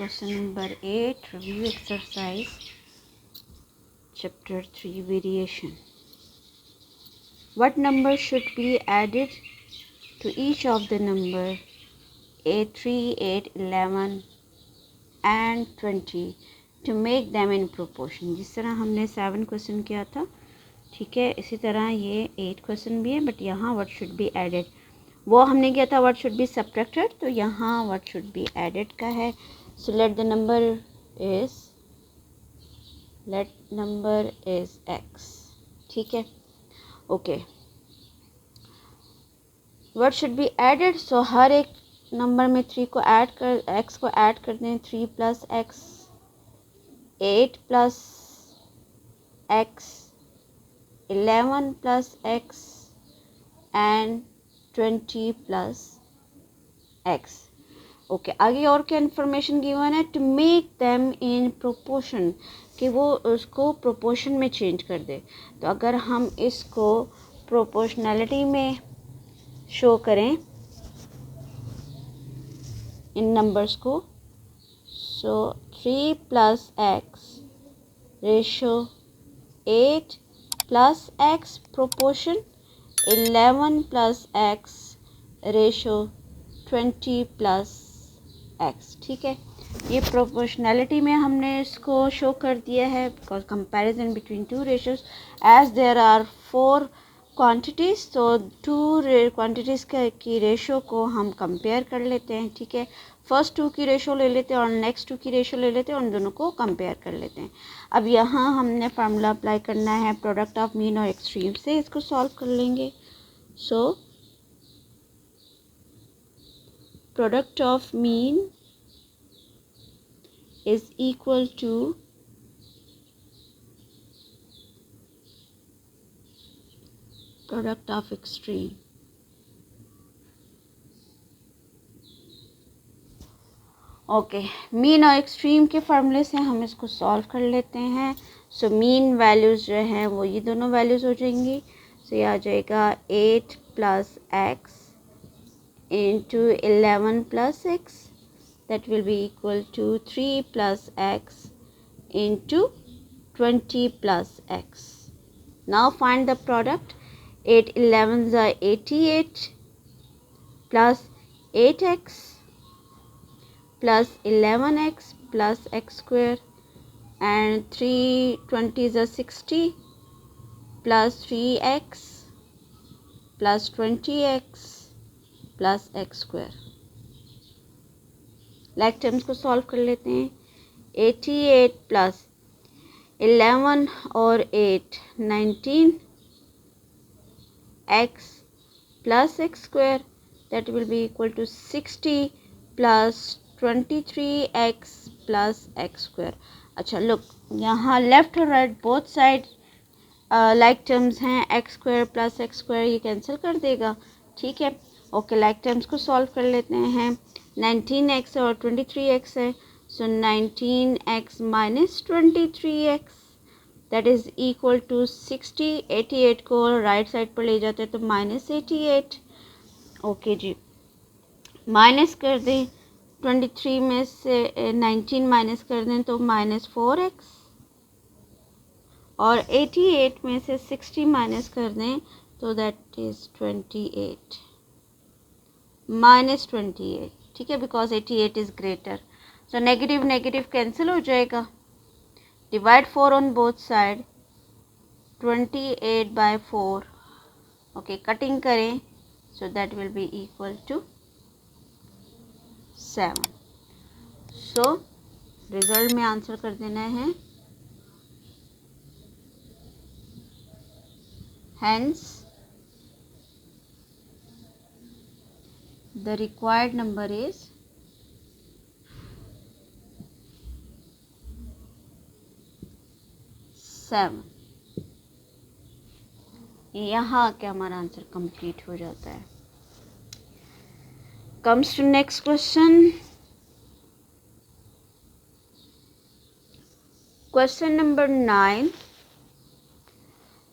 question number 8, review exercise, chapter 3, variation. What number should be added to each of the number 8, 3, 8, 11 and 20 to make them in proportion? जिस तरह हमने 7 question किया था, ठीक है, इसी तरह ये 8 क्वेश्चन भी है, बट यहाँ what should be added वो हमने किया था what should be subtracted, तो यहाँ what should be added का है. So let number is x. ठीक है, okay. what should be added, so हर एक नंबर में 3 को ऐड कर x को ऐड कर दें. 3 plus x, 8 plus x, 11 plus x and 20 plus x. Okay, आगे और क्या इन्फॉर्मेशन गिवन है? To make them in proportion, कि वो उसको प्रोपोर्शन में चेंज कर दे. तो अगर हम इसको प्रोपोर्शनैलिटी में शो करें इन नंबर्स को, सो 3 plus x ratio 8 plus x proportion 11 plus x ratio 20 plus x. ठीक है, ये प्रोपोर्शनैलिटी में हमने इसको शो कर दिया है, because comparison between two ratios, as there are 4 quantities, तो 2 क्वांटिटीज़ की रेशो को हम कंपेयर कर लेते हैं. ठीक है, फर्स्ट 2 की रेशो ले लेते हैं और नेक्स्ट 2 की रेशो ले लेते हैं, उन दोनों को कंपेयर कर लेते हैं. अब यहाँ हमने फार्मूला अप्लाई करना है प्रोडक्ट ऑफ मीन और एक्सट्रीम से, इसको सॉल्व कर लेंगे. सो product of mean is equal to product of extreme. Okay, mean और एक्सट्रीम के फार्मूले से हम इसको सॉल्व कर लेते हैं. सो मीन वैल्यूज़ जो हैं वो ये दोनों वैल्यूज़ हो जाएंगी. सो ये आ जाएगा 8 plus x into 11 plus x, that will be equal to 3 plus x into 20 plus x. Now find the product. 8 11s are 88 plus 8x plus 11x plus x square, and 3 20s are 60 plus 3x plus 20x plus x square. Like terms को solve कर लेते हैं. 88 plus 11 और 8 19 x plus x square, that will be equal to 60 plus 23 x plus x square. अच्छा look, यहाँ left और right both side like terms हैं. X square plus x square ये कैंसिल कर देगा. ठीक है, ओके, लाइक टर्म्स को सॉल्व कर लेते हैं. 19x और 23x है, सो 19x minus 23x, that is equal to 60. 88 को राइट साइड पर ले जाते हैं तो माइनस 88. ओके जी, माइनस कर दें 23 में से 19 माइनस कर दें तो माइनस 4x, और 88 में से 60 माइनस कर दें तो दैट इज़ 28 माइनस 28. ठीक है, because 88 is greater. So negative negative cancel हो जाएगा. Divide 4 on both side, 28 by 4. Okay, cutting करें, so that will be equal to 7. So result में आंसर कर देना है. Hence the required number is 7. यहाँ आके हमारा आंसर कंप्लीट हो जाता है. Comes to next question. Question number 9.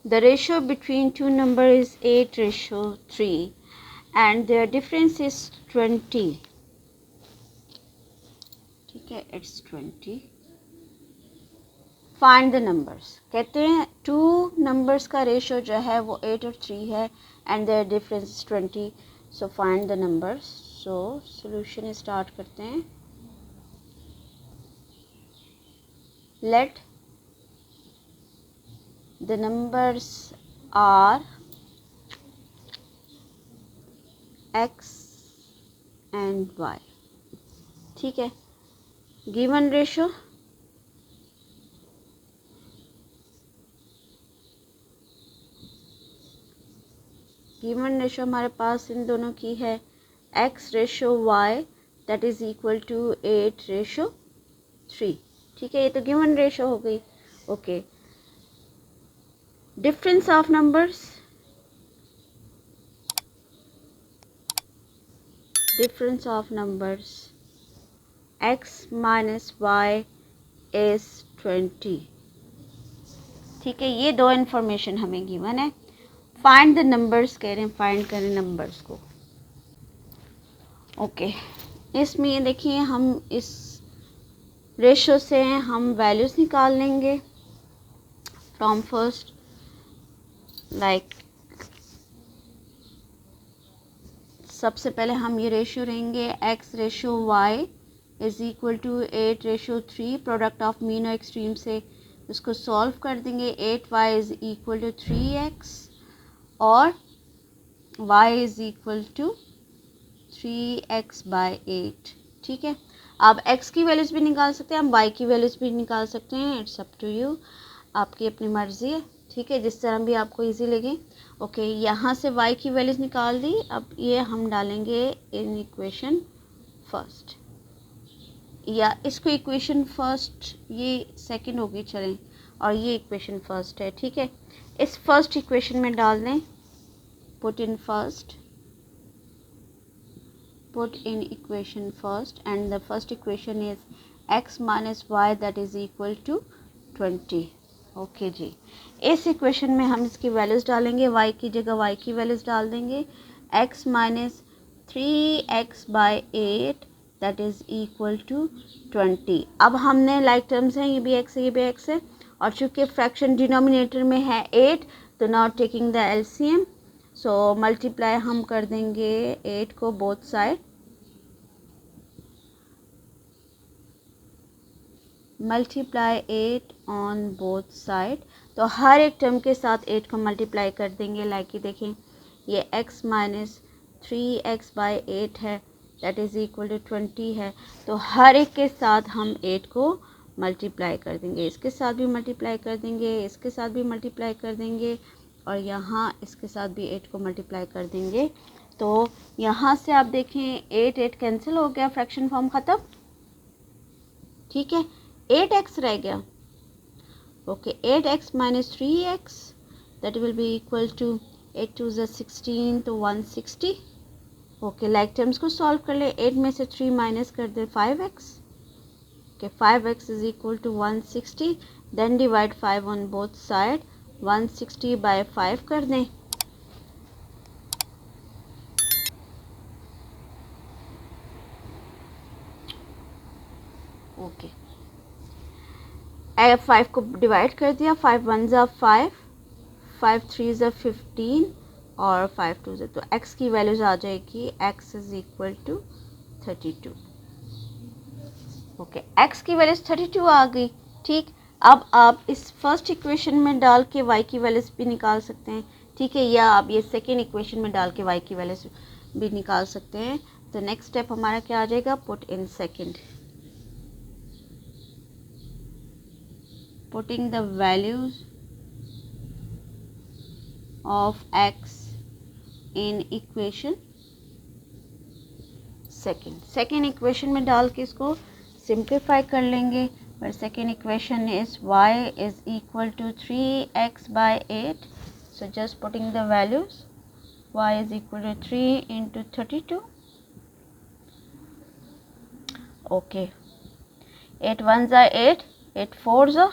The ratio between two numbers is 8:3 and their difference is 20. ठीक ठीक है, इट्स 20। फाइंड द नंबर्स, कहते हैं टू नंबर्स का रेशो जो है वो 8 और 3 है and their difference is 20। So find the numbers. So solution start करते हैं। Let the numbers are x and y, ठीक है। गिवन रेशो हमारे पास इन दोनों की है x ratio y that is equal to 8 ratio 3, ठीक है। ये तो गिवन रेशो हो गई। Okay, difference of numbers, x minus y is 20, ठीक है। ये दो इन्फॉर्मेशन हमें गिवन है। फाइंड द नंबर्स कह रहे हैं, फाइंड करें नंबर्स को। ओके, इसमें देखिए हम इस रेशो से हम वैल्यूज़ निकाल लेंगे फ्रॉम फर्स्ट, लाइक सबसे पहले हम ये रेशो रहेंगे x ratio y is equal to 8 ratio 3, product of mean और एक्सट्रीम से इसको सॉल्व कर देंगे। 8y is equal to 3x और y is equal to 3x by 8, ठीक है। आप x की वैल्यूज़ भी निकाल सकते हैं, हम y की वैल्यूज़ भी निकाल सकते हैं, इट्स अप टू यू, आपकी अपनी मर्ज़ी है, ठीक है, जिस तरह भी आपको इजी लगे। ओके, यहाँ से y की वैल्यूज़ निकाल दी। अब ये हम डालेंगे इन इक्वेशन फर्स्ट, या इसको इक्वेशन फर्स्ट, ये सेकंड होगी चलें, और ये इक्वेशन फर्स्ट है, ठीक है। इस फर्स्ट इक्वेशन में डाल दें, put in equation first and the first equation is x minus y that is equal to 20। Okay जी, इस इक्वेशन में हम इसकी वैल्यूज़ डालेंगे, y की जगह y की वैल्यूज़ डाल देंगे। x minus 3x by 8 that is equal to 20। अब हमने लाइक टर्म्स हैं, ये भी x है, ये भी x है, और चूँकि फ्रैक्शन डिनोमिनेटर में है 8, तो not taking the LCM, so multiply हम कर देंगे 8 को both side, multiply 8 on both side, तो हर एक टर्म के साथ 8 को मल्टीप्लाई कर देंगे। लाइक ये देखें, ये x माइनस 3x बाई 8 है दैट इज़ इक्वल टू 20 है, तो हर एक के साथ हम 8 को मल्टीप्लाई कर देंगे, इसके साथ भी मल्टीप्लाई कर देंगे, इसके साथ भी मल्टीप्लाई कर देंगे, और यहाँ इसके साथ भी 8 को मल्टीप्लाई कर देंगे। तो यहाँ से आप देखें 8 कैंसिल हो गया, फ्रैक्शन फॉर्म ख़त्म, ठीक है। 8x रह गया। Okay, 8x minus 3x that will be equal to 8 2 ज़ा 16 तो 160। ओके, लाइक टर्म्स को सॉल्व कर ले, 8 में से 3 माइनस कर दे 5x। Okay, 5x is equal to 160, then divide 5 on both side, 160 by 5 कर दें। ओके, 5 को डिवाइड कर दिया, 5 1 ज़ा 5, 5 3 ज़ा 15 और 5 2 ज़ा, तो x की वैल्यूज़ आ जाएगी, x is equal to 32। Okay, x की वैल्यूज़ 32 आ गई, ठीक। अब आप इस फर्स्ट इक्वेशन में डाल के y की वैल्यूज़ भी निकाल सकते हैं, ठीक है, या आप ये सेकेंड इक्वेशन में डाल के y की वैल्यूज़ भी निकाल सकते हैं। तो नेक्स्ट स्टेप हमारा क्या आ जाएगा, put in second, putting the values of x in equation second equation में डाल के इसको सिंप्लीफाई कर लेंगे। पर second equation is y is equal to 3x by 8, so just putting the values, y is equal to 3 into 32। Okay, 8 1 ज़ा 8, 8 4 ज़ा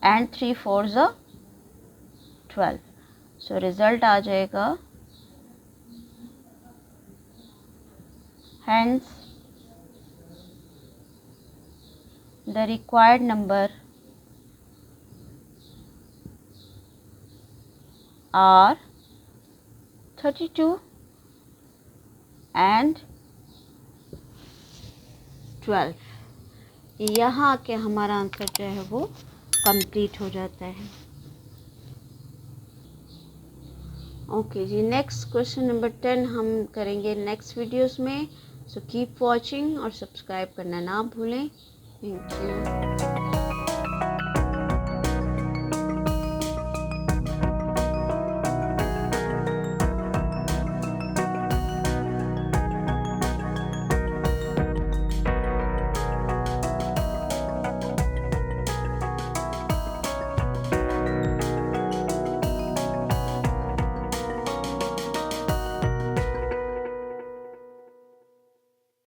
and 3 4 ज़ा 12, सो रिज़ल्ट आ जाएगा, hence the required number are 32 and 12। यहाँ आके हमारा आंसर जो है वो कंप्लीट हो जाता है। ओके जी, नेक्स्ट क्वेश्चन नंबर 10 हम करेंगे नेक्स्ट वीडियोस में। सो कीप वॉचिंग और सब्सक्राइब करना ना भूलें। Thank you.